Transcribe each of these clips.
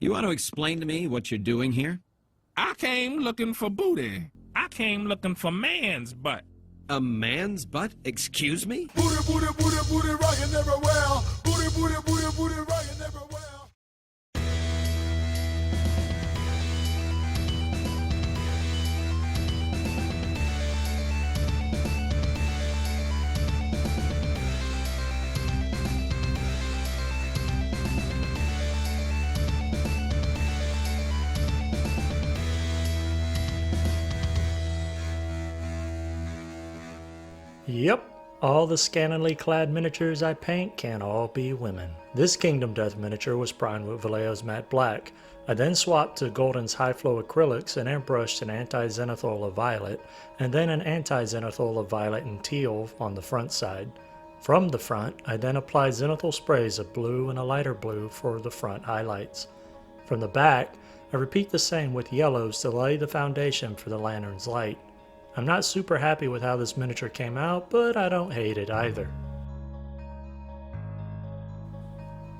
You want to explain to me what you're doing here? I came looking for booty. I came looking for man's butt. A man's butt? Excuse me? Booty, booty, booty, booty, rockin' everywhere. Booty, booty, booty, booty, rockin' everywhere. Yep, all the scantily clad miniatures I paint can all be women. This Kingdom Death miniature was primed with Vallejo's matte black. I then swapped to Golden's high flow acrylics and airbrushed an anti-zenithal of violet, and then an anti-zenithal of violet and teal on the front side. From the front, I then applied zenithal sprays of blue and a lighter blue for the front highlights. From the back, I repeat the same with yellows to lay the foundation for the lantern's light. I'm not super happy with how this miniature came out, but I don't hate it either.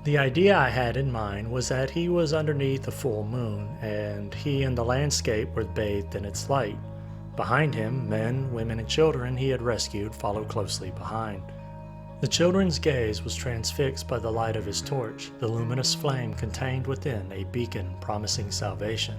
The idea I had in mind was that he was underneath a full moon, and he and the landscape were bathed in its light. Behind him, men, women, and children he had rescued followed closely behind. The children's gaze was transfixed by the light of his torch, the luminous flame contained within a beacon promising salvation.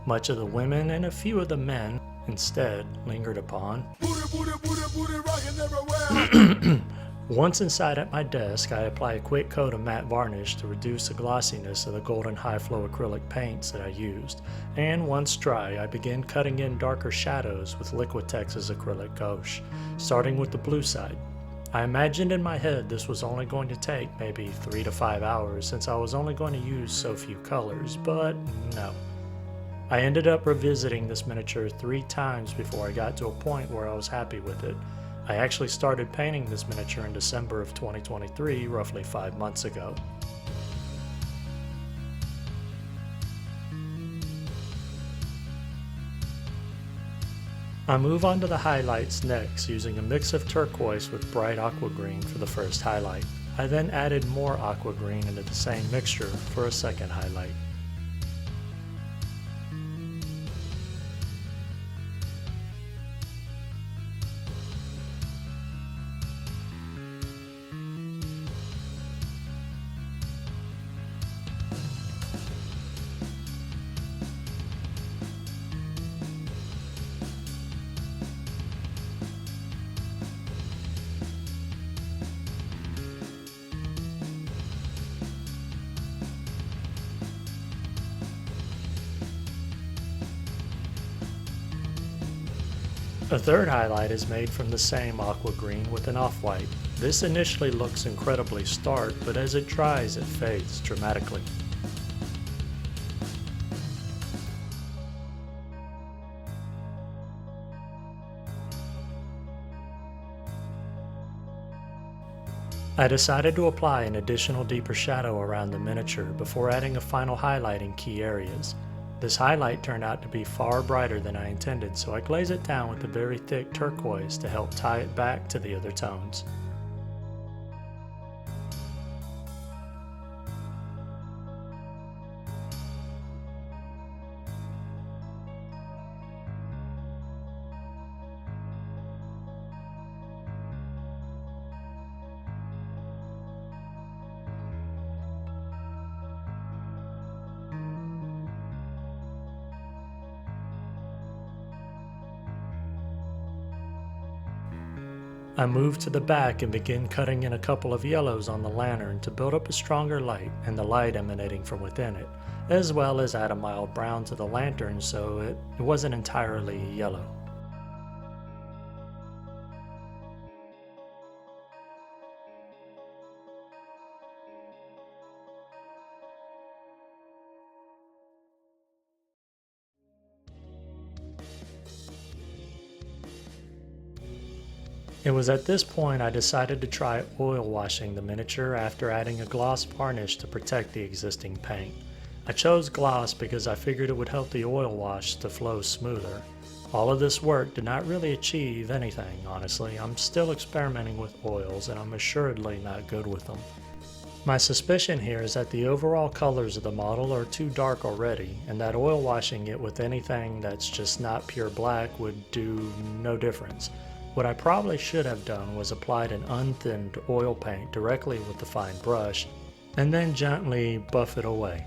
Much of the women and a few of the men instead lingered upon. Booty, booty, booty, booty, rockin' everywhere. Once inside at my desk, I apply a quick coat of matte varnish to reduce the glossiness of the golden high flow acrylic paints that I used, and once dry, I begin cutting in darker shadows with Liquitex's acrylic gouache, starting with the blue side. I imagined in my head this was only going to take maybe 3 to 5 hours since I was only going to use so few colors, but no. I ended up revisiting this miniature 3 times before I got to a point where I was happy with it. I actually started painting this miniature in December of 2023, roughly 5 months ago. I move on to the highlights next, using a mix of turquoise with bright aqua green for the first highlight. I then added more aqua green into the same mixture for a second highlight. A third highlight is made from the same aqua green with an off-white. This initially looks incredibly stark, but as it dries it fades dramatically. I decided to apply an additional deeper shadow around the miniature before adding a final highlight in key areas. This highlight turned out to be far brighter than I intended, so I glaze it down with a very thick turquoise to help tie it back to the other tones. I move to the back and begin cutting in a couple of yellows on the lantern to build up a stronger light and the light emanating from within it, as well as add a mild brown to the lantern so it wasn't entirely yellow. It was at this point I decided to try oil washing the miniature after adding a gloss varnish to protect the existing paint. I chose gloss because I figured it would help the oil wash to flow smoother. All of this work did not really achieve anything, honestly. I'm still experimenting with oils and I'm assuredly not good with them. My suspicion here is that the overall colors of the model are too dark already, and that oil washing it with anything that's just not pure black would do no difference. What I probably should have done was applied an unthinned oil paint directly with the fine brush, and then gently buff it away.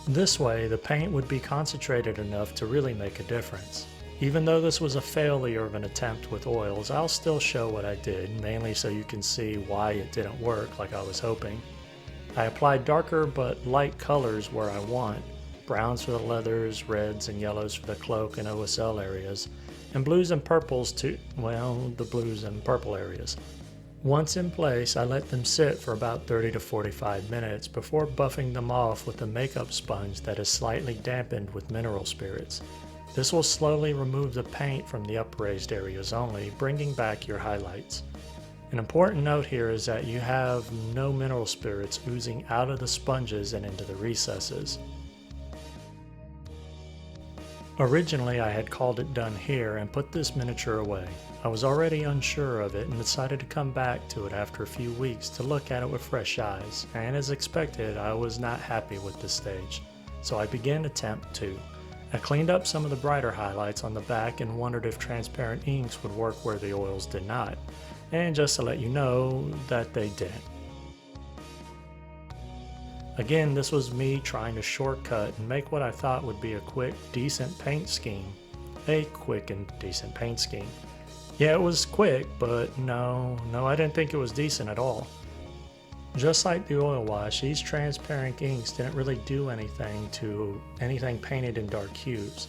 This way, the paint would be concentrated enough to really make a difference. Even though this was a failure of an attempt with oils, I'll still show what I did, mainly so you can see why it didn't work like I was hoping. I applied darker but light colors where I want, browns for the leathers, reds and yellows for the cloak and OSL areas, and blues and purples to, well, the blues and purple areas. Once in place, I let them sit for about 30 to 45 minutes before buffing them off with a makeup sponge that is slightly dampened with mineral spirits. This will slowly remove the paint from the upraised areas only, bringing back your highlights. An important note here is that you have no mineral spirits oozing out of the sponges and into the recesses. Originally, I had called it done here and put this miniature away. I was already unsure of it and decided to come back to it after a few weeks to look at it with fresh eyes, and as expected, I was not happy with this stage, so I began attempt 2. I cleaned up some of the brighter highlights on the back and wondered if transparent inks would work where the oils did not, and just to let you know that they didn't. Again, this was me trying to shortcut and make what I thought would be a quick, decent paint scheme. A quick and decent paint scheme. Yeah, it was quick, but no, I didn't think it was decent at all. Just like the oil wash, these transparent inks didn't really do anything to anything painted in dark hues.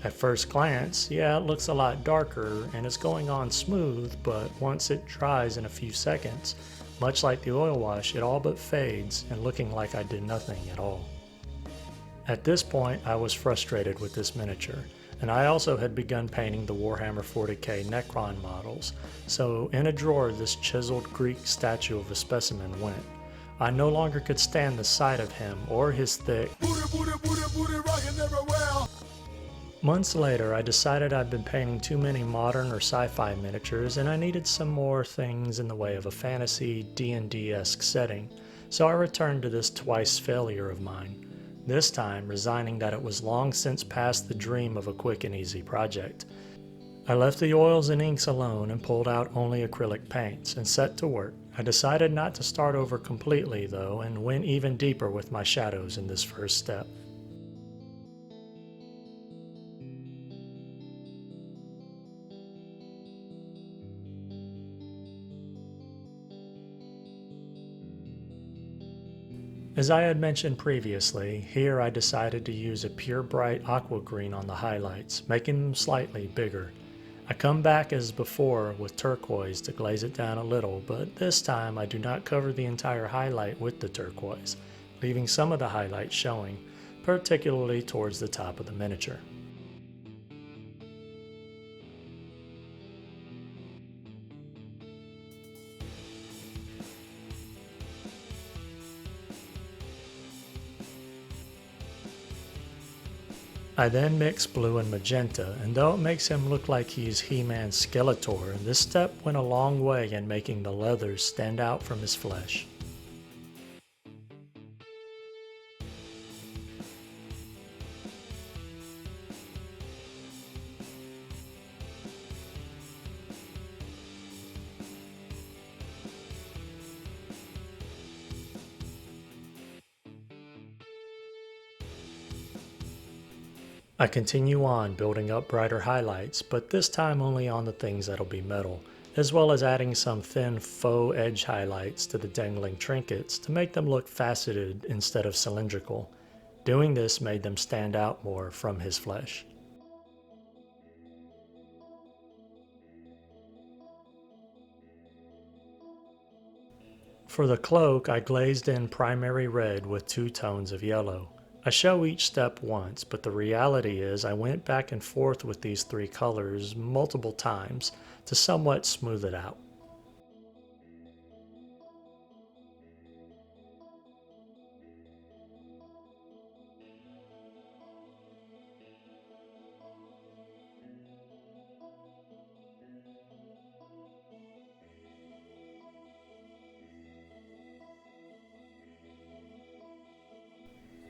At first glance, yeah, it looks a lot darker and it's going on smooth, but once it dries in a few seconds, much like the oil wash, it all but fades and looking like I did nothing at all. At this point, I was frustrated with this miniature, and I also had begun painting the Warhammer 40k Necron models, so in a drawer this chiseled Greek statue of a specimen went. I no longer could stand the sight of him or his thick. Booty rockin' everywhere. Months later, I decided I'd been painting too many modern or sci-fi miniatures and I needed some more things in the way of a fantasy D&D-esque setting, so I returned to this twice failure of mine, this time resigning that it was long since past the dream of a quick and easy project. I left the oils and inks alone and pulled out only acrylic paints and set to work. I decided not to start over completely though and went even deeper with my shadows in this first step. As I had mentioned previously, here I decided to use a pure bright aqua green on the highlights, making them slightly bigger. I come back as before with turquoise to glaze it down a little, but this time I do not cover the entire highlight with the turquoise, leaving some of the highlights showing, particularly towards the top of the miniature. I then mix blue and magenta, and though it makes him look like he's He-Man's Skeletor, this step went a long way in making the leathers stand out from his flesh. I continue on building up brighter highlights, but this time only on the things that'll be metal, as well as adding some thin faux edge highlights to the dangling trinkets to make them look faceted instead of cylindrical. Doing this made them stand out more from his flesh. For the cloak, I glazed in primary red with 2 tones of yellow. I show each step once, but the reality is I went back and forth with these 3 colors multiple times to somewhat smooth it out.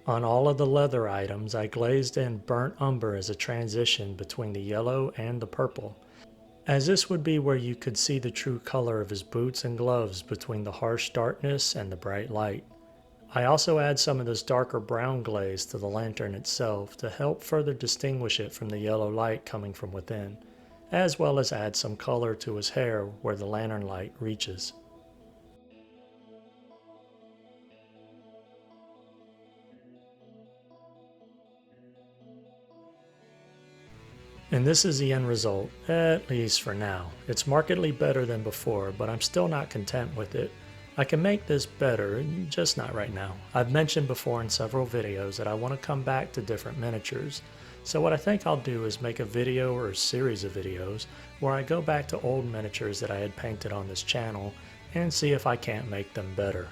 On all of the leather items, I glazed in burnt umber as a transition between the yellow and the purple, as this would be where you could see the true color of his boots and gloves between the harsh darkness and the bright light. I also add some of this darker brown glaze to the lantern itself to help further distinguish it from the yellow light coming from within, as well as add some color to his hair where the lantern light reaches. And this is the end result, at least for now. It's markedly better than before, but I'm still not content with it. I can make this better, just not right now. I've mentioned before in several videos that I want to come back to different miniatures. So what I think I'll do is make a video or a series of videos where I go back to old miniatures that I had painted on this channel and see if I can't make them better.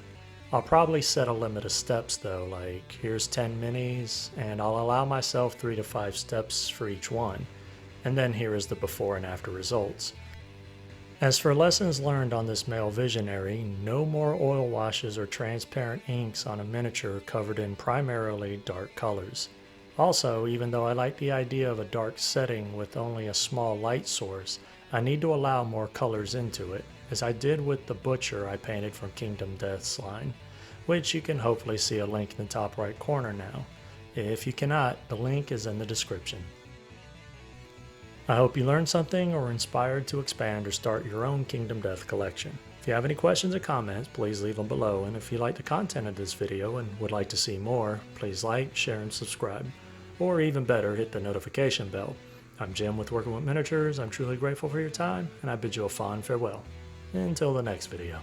I'll probably set a limit of steps though, like here's 10 minis, and I'll allow myself 3 to 5 steps for each one. And then here is the before and after results. As for lessons learned on this male visionary, no more oil washes or transparent inks on a miniature covered in primarily dark colors. Also, even though I like the idea of a dark setting with only a small light source, I need to allow more colors into it, as I did with the butcher I painted from Kingdom Death's line, which you can hopefully see a link in the top right corner now. If you cannot, the link is in the description. I hope you learned something or were inspired to expand or start your own Kingdom Death collection. If you have any questions or comments, please leave them below, and if you like the content of this video and would like to see more, please like, share, and subscribe. Or even better, hit the notification bell. I'm Jim with Working with Miniatures. I'm truly grateful for your time, and I bid you a fond farewell. Until the next video.